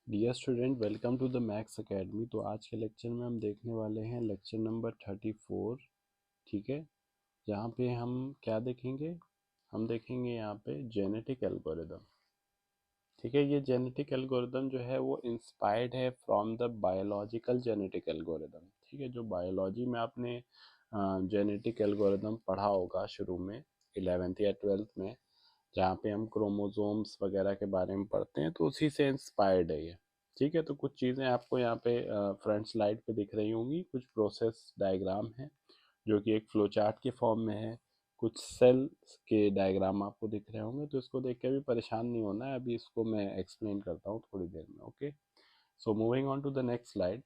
Dear student, welcome to the maths academy. तो आज के लेक्चर में हम देखने वाले हैं लेक्चर नंबर 34। ठीक है, जहाँ पे हम क्या देखेंगे? हम देखेंगे यहाँ पे जेनेटिक एल्गोरिदम। ठीक है, ये जेनेटिक एल्गोरिदम जो है वो इंस्पायर्ड है from the biological genetic algorithm. ठीक है, जो बायोलॉजी में आपने जेनेटिक एल्गोरिदम पढ़ा होगा शुरू में 11th या 12th में, जहाँ पे हम क्रोमोसोम्स वगैरह के बारे में पढ़ते हैं, तो उसी से इंस्पायर्ड है ये। ठीक है, तो कुछ चीज़ें आपको यहाँ पे फ्रंट स्लाइड पे दिख रही होंगी। कुछ प्रोसेस डायग्राम है जो कि एक फ्लो चार्ट के फॉर्म में है। कुछ सेल्स के डायग्राम आपको दिख रहे होंगे, तो इसको देख के भी परेशान नहीं होना है। अभी इसको मैं एक्सप्लेन करता हूँ थोड़ी देर में। Okay, so moving on to the next slide.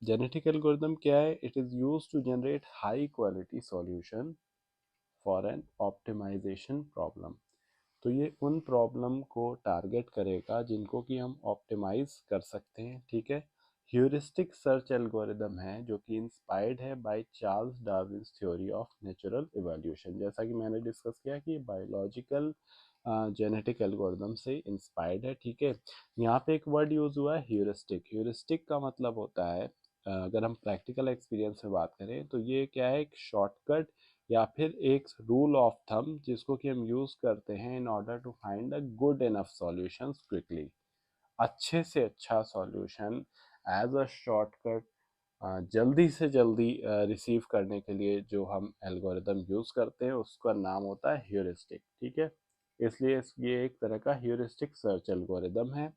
Genetic algorithm क्या है? It is use to generate high quality solution for an optimisation problem. तो ये उन प्रॉब्लम को टारगेट करेगा जिनको कि हम ऑप्टिमाइज कर सकते हैं। ठीक है, ह्यूरिस्टिक सर्च एल्गोरिदम है जो कि इंस्पायर्ड है by Charles Darwin's theory of natural evolution. जैसा कि मैंने डिस्कस किया कि बायोलॉजिकल जेनेटिक एल्गोरिदम से इंस्पायर्ड है। ठीक है, यहाँ पे एक वर्ड यूज हुआ है ह्यूरिस्टिक। ह्यूरिस्टिक का मतलब होता है, अगर हम प्रैक्टिकल एक्सपीरियंस में बात करें तो ये क्या है, एक शॉर्टकट या फिर एक रूल ऑफ थंब जिसको कि हम यूज करते हैं in order to find a good enough solutions quickly. अच्छे से अच्छा सॉल्यूशन एज अ शॉर्टकट जल्दी से जल्दी रिसीव करने के लिए जो हम एल्गोरिदम यूज करते हैं उसका नाम होता है ह्यूरिस्टिक। ठीक है, इसलिए ये एक तरह का ह्यूरिस्टिक सर्च एल्गोरिदम है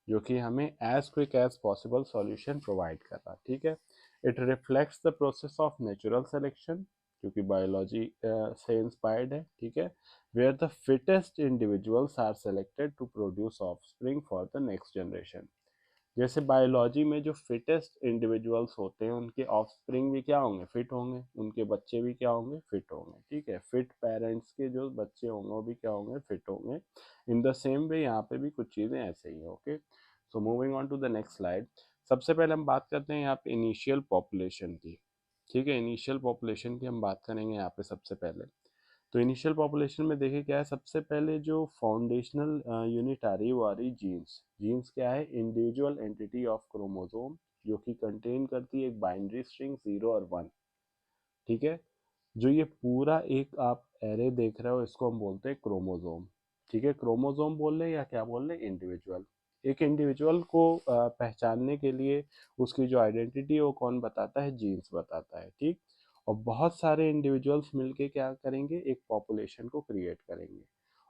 जो कि हमें as quick as possible solution provide कर रहा है। ठीक है, it reflects the process of natural selection जो कि बायोलॉजी से इंस्पायर्ड है। ठीक है, where the fittest individuals are selected to produce offspring for the next generation. जैसे बायोलॉजी में जो फिटेस्ट इंडिविजुअल्स होते हैं उनके ऑफस्प्रिंग भी क्या होंगे? फिट होंगे, उनके बच्चे भी क्या होंगे? फिट होंगे। ठीक है, फिट पेरेंट्स के जो बच्चे होंगे वो भी क्या होंगे? फिट होंगे। इन द सेम वे यहाँ पे भी कुछ चीज़ें ऐसे ही हैं। Okay, so moving on to the next slide. सबसे पहले हम बात करते हैं यहाँ पे इनिशियल पॉपुलेशन की। ठीक है, इनिशियल पॉपुलेशन की हम बात करेंगे यहाँ पे सबसे पहले। तो इनिशियल पॉपुलेशन में देखिए क्या है, सबसे पहले जो फाउंडेशनल यूनिट आ रही है वो आ रही जीन्स। जीन्स क्या है? इंडिविजुअल एंटिटी ऑफ क्रोमोसोम जो कि कंटेन करती है एक बाइनरी स्ट्रिंग 0 और 1। ठीक है, जो ये पूरा एक आप एरे देख रहे हो इसको हम बोलते हैं क्रोमोसोम। ठीक है, क्रोमोसोम बोल रहे हैं या क्या बोल रहे हैं? इंडिविजुअल। एक इंडिविजुअल को पहचानने के लिए उसकी जो आइडेंटिटी है वो कौन बताता है? जीन्स बताता है। ठीक, और बहुत सारे इंडिविजुअल्स मिलके क्या करेंगे? एक पॉपुलेशन को क्रिएट करेंगे,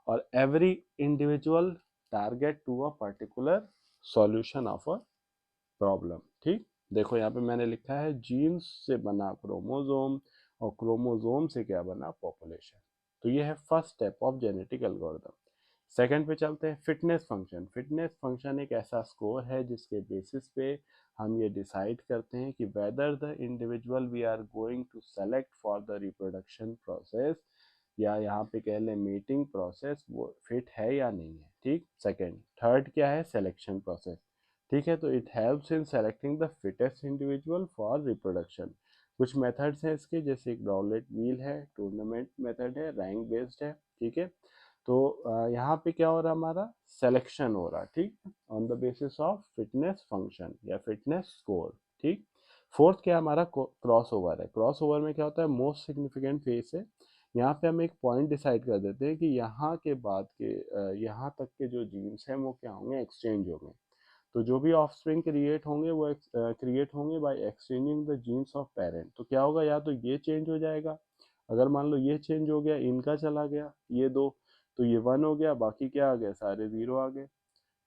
और every individual target to a particular solution of a problem. ठीक, देखो यहाँ पे मैंने लिखा है जीन्स से बना क्रोमोसोम और क्रोमोसोम से क्या बना? पॉपुलेशन। तो ये है first step of genetic algorithm. Second पे चलते हैं, फिटनेस फंक्शन। फिटनेस फंक्शन एक ऐसा स्कोर है जिसके बेसिस पे हम ये डिसाइड करते हैं कि whether the individual we are going to select for the reproduction process या यहाँ पे कह लें मीटिंग प्रोसेस, वो फिट है या नहीं है। ठीक, सेकंड। थर्ड क्या है? Selection process. ठीक है, तो it helps in selecting the fittest individual for reproduction. कुछ मेथड्स हैं इसके, जैसे एक राउलेट व्हील है, टूर्नामेंट मेथड है, रैंक बेस्ड है। ठीक है, तो यहाँ पे क्या हो रहा है? हमारा सिलेक्शन हो रहा है। ठीक, on the basis of fitness function या फिटनेस स्कोर। ठीक, फोर्थ क्या हमारा? क्रॉस ओवर है। क्रॉस ओवर में क्या होता है? मोस्ट सिग्निफिकेंट फेस है। यहाँ पे हम एक पॉइंट डिसाइड कर देते हैं कि यहाँ के बाद के यहाँ तक के जो जीन्स हैं वो क्या होंगे? एक्सचेंज होंगे। तो जो भी ऑफस्प्रिंग क्रिएट होंगे वो क्रिएट होंगे by exchanging the genes of parent. तो क्या होगा? या तो ये चेंज हो जाएगा, अगर मान लो ये चेंज हो गया, इनका चला गया ये दो, तो ये 1 हो गया, बाकी क्या आ गया? सारे 0 आ गए।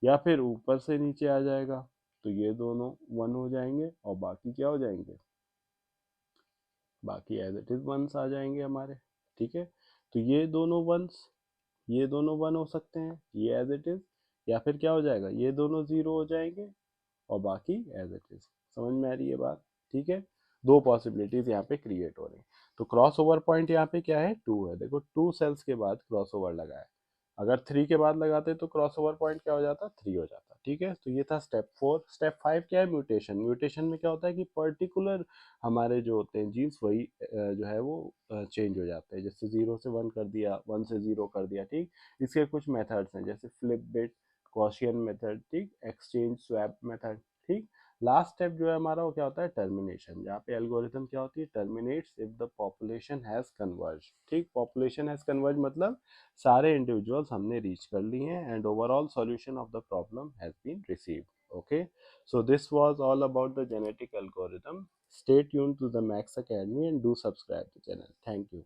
या फिर ऊपर से नीचे आ जाएगा, तो ये दोनों 1 हो जाएंगे और बाकी क्या हो जाएंगे? बाकी एज इट इज वंस आ जाएंगे हमारे। ठीक है, तो ये दोनों वंस, ये दोनों 1 हो सकते हैं, ये एज इट इज, या फिर क्या हो जाएगा? ये दोनों 0 हो जाएंगे और बाकी एज इट इज। समझ में आ रही है बात? ठीक है, दो पॉसिबिलिटीज यहाँ पे क्रिएट हो रही है। तो क्रॉस ओवर पॉइंट यहाँ पे क्या है? 2 है। देखो 2 सेल्स के बाद क्रॉस ओवर लगा है, अगर 3 के बाद लगाते तो क्रॉस ओवर पॉइंट क्या हो जाता? 3 हो जाता। ठीक है, तो ये था स्टेप 4। स्टेप 5 क्या है? म्यूटेशन। म्यूटेशन में क्या होता है कि पर्टिकुलर हमारे जो होते हैं जीन्स वही जो है वो चेंज हो जाते हैं। जैसे 0 से 1 कर दिया, 1 से 0 कर दिया। ठीक, इसके कुछ मेथड्स हैं, जैसे फ्लिप बिट, गॉसियन मेथड, ठीक, एक्सचेंज स्वैप मेथड, ठीक। लास्ट स्टेप जो है हमारा वो क्या होता है, टर्मिनेशन, जहाँ पे एल्गोरिथम क्या होती है, terminates if the population has converge, ठीक। पॉपुलेशन हैज कन्वर्ज मतलब सारे इंडिविजुअल्स हमने रीच कर लिए हैं and overall solution of the problem has been received. Okay, so this was all about the genetic algorithm. Stay tuned to the Max Academy and do subscribe the channel. Thank you.